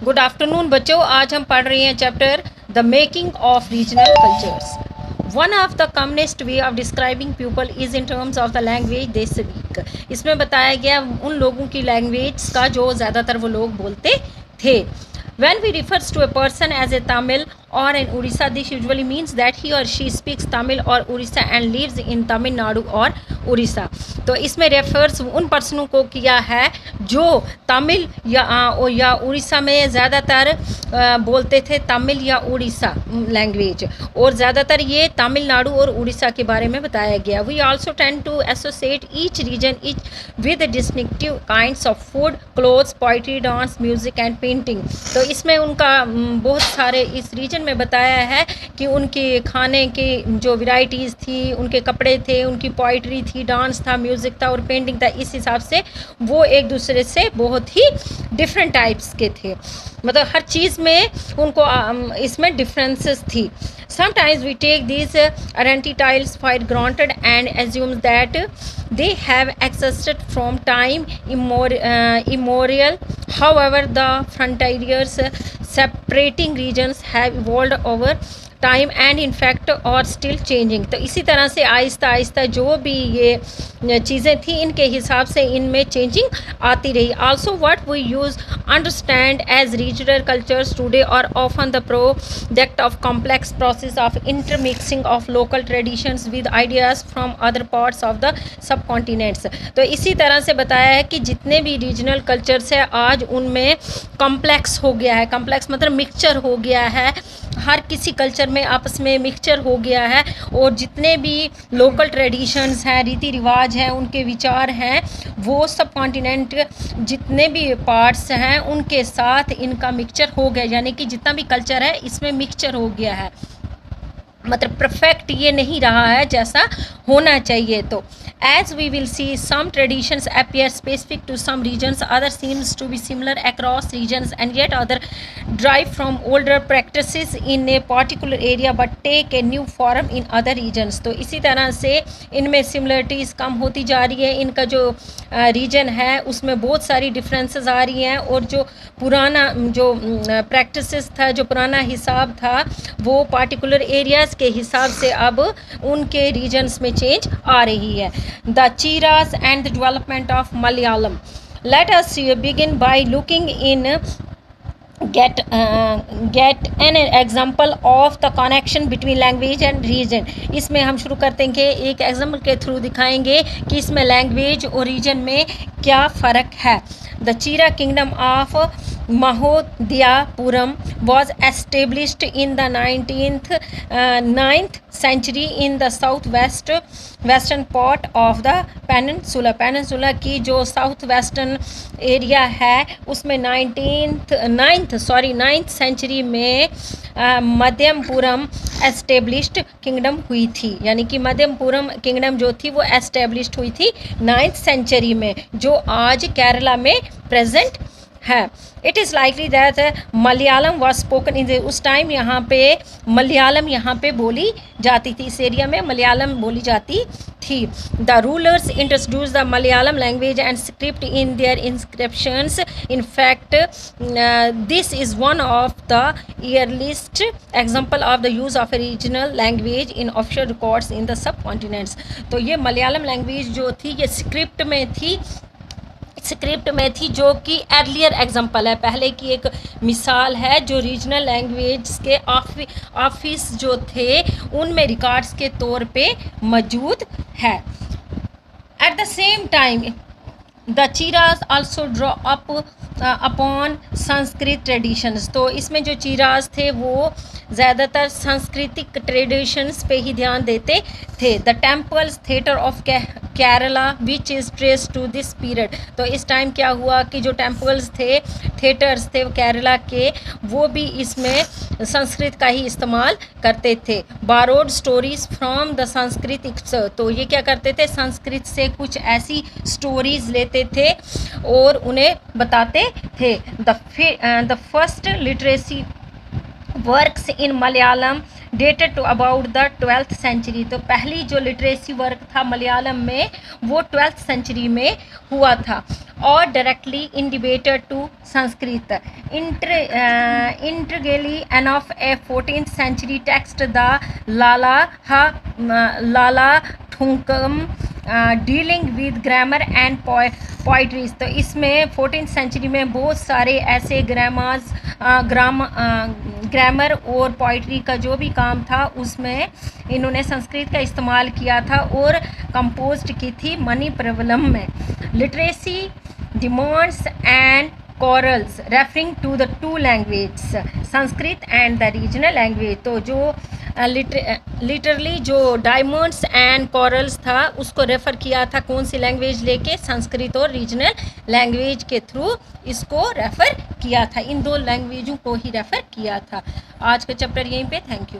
Good afternoon बच्चों, आज हम पढ़ रहे हैं chapter the making of regional cultures. One of the commonest way of describing people is in terms of the language they speak. इसमें बताया गया उन लोगों की लैंग्वेज का जो ज़्यादातर वो लोग बोलते थे। When we refers to a person as a Tamil or an Orissa, this usually means that he or she speaks Tamil or Orissa and lives in Tamil Nadu or Orissa। तो इसमें refers उन पर्सनों को किया है जो तमिल या उड़ीसा में ज़्यादातर बोलते थे तमिल या उड़ीसा लैंग्वेज, और ज़्यादातर ये तमिलनाडु और उड़ीसा के बारे में बताया गया। We also tend to associate each region with distinctive kinds of food, clothes, poetry, dance, music and painting. तो इसमें उनका बहुत सारे इस रीजन में बताया है कि उनके खाने की जो वैरायटीज़ थी, उनके कपड़े थे, उनकी पोइट्री थी, डांस था, म्यूज़िक था और पेंटिंग था। इस हिसाब से वो एक दूसरे से बहुत ही डिफरेंट टाइप्स के थे, मतलब हर चीज़ में उनको इसमें डिफरेंसेस थी। Sometimes we take these identities for granted and assume that they have existed from time immemorial. However, the frontiers separating regions have evolved over time and in fact और still changing. तो इसी तरह से आहिस्ता आहिस्ता जो भी ये चीज़ें थी इनके हिसाब से इनमें चेंजिंग आती रही। Also what we use understand as regional cultures today और often the product of complex process of intermixing of local traditions with ideas from other parts of the subcontinents. तो इसी तरह से बताया है कि जितने भी रीजनल कल्चर्स है आज उनमें कॉम्प्लेक्स हो गया है। कॉम्प्लेक्स मतलब मिक्सचर हो गया है, हर किसी कल्चर में आपस में मिक्सचर हो गया है, और जितने भी लोकल ट्रेडिशंस हैं, रीति रिवाज हैं, उनके विचार हैं, वो सब कॉन्टिनेंट जितने भी पार्ट्स हैं उनके साथ इनका मिक्सचर हो गया, यानी कि जितना भी कल्चर है इसमें मिक्सचर हो गया है। मतलब परफेक्ट ये नहीं रहा है जैसा होना चाहिए। तो as we will see, some traditions appear specific to some regions, other seems to be similar across regions, and yet other derive from older practices in a particular area but take a new form in other regions। तो इसी तरह से इनमें similarities कम होती जा रही है। इनका जो रीजन है उसमें बहुत सारी डिफरेंसेस आ रही हैं, और जो पुराना जो प्रैक्टिसेस था, जो पुराना हिसाब था, वो पार्टिकुलर एरियाज़ के हिसाब से अब उनके रीजन्स में चेंज आ रही है। The Cheras and the development of Malayalam. Let us begin by looking in get an example of the connection between language and region। इसमें हम शुरू करते हैं कि एक एग्जाम्पल के थ्रू दिखाएंगे कि इसमें लैंग्वेज और रीजन में क्या फ़र्क है। The Chera kingdom of Mahodhyapuram was established in the 9th century in the western part of the peninsula। Peninsula की जो साउथ वेस्टर्न एरिया है उसमें 9th सेंचुरी में मध्यमपुरम एस्टेब्लिश्ड किंगडम हुई थी, यानी कि मध्यमपुरम किंगडम जो थी वो एस्टेब्लिश्ड हुई थी 9th सेंचुरी में, जो आज केरला में प्रेजेंट है। It is likely that Malayalam was spoken in उस टाइम यहाँ पे मलयालम यहाँ पे बोली जाती थी, इस एरिया में मलयालम बोली जाती थी। The rulers introduce the Malayalam language and script in their inscriptions. In fact this is one of the earliest example of the use of a regional language in official records in the subcontinents। तो ये Malayalam language जो थी ये script में थी जो कि earlier example है, पहले की एक मिसाल है जो रीजनल लैंग्वेज के ऑफिस जो थे उनमें रिकॉर्ड्स के तौर पे मौजूद है। At the same time the Cheras also draw up upon Sanskrit traditions. तो इसमें जो चीराज थे वो ज़्यादातर सांस्कृतिक ट्रेडिशंस पे ही ध्यान देते थे। The temples theatre of Kerala which is trace to this period. तो इस टाइम क्या हुआ कि जो टेम्पल्स थे, थिएटर्स थे केरला के, वो भी इसमें संस्कृत का ही इस्तेमाल करते थे। Borrowed stories from the Sanskrit. तो ये क्या करते थे, संस्कृत से कुछ ऐसी स्टोरीज लेते थे और उन्हें बताते थे। The first literacy works in Malayalam dated to about the 12th century. तो पहली जो लिटरेसी वर्क था मलयालम में वो 12th सेंचुरी में हुआ था। or directly in debate to Sanskrit. Integrally enough, a 14th century text, the Lala Thunkam, dealing with grammar and poetries. तो इसमें 14th सेंचुरी में बहुत सारे ऐसे ग्रामर और पोइट्री का जो भी काम था उसमें इन्होंने संस्कृत का इस्तेमाल किया था और कंपोज्ड की थी मणिप्रवलम में। Literacy demands and corals referring to the two language Sanskrit and the regional language. तो जो लिटरली जो डायमंड्स एंड कॉरल्स था उसको रेफ़र किया था कौन सी लैंग्वेज लेके, संस्कृत और रीजनल लैंग्वेज के थ्रू इसको रेफ़र किया था, इन दो लैंग्वेजों को ही रेफ़र किया था। आज का चैप्टर यहीं पे, थैंक यू।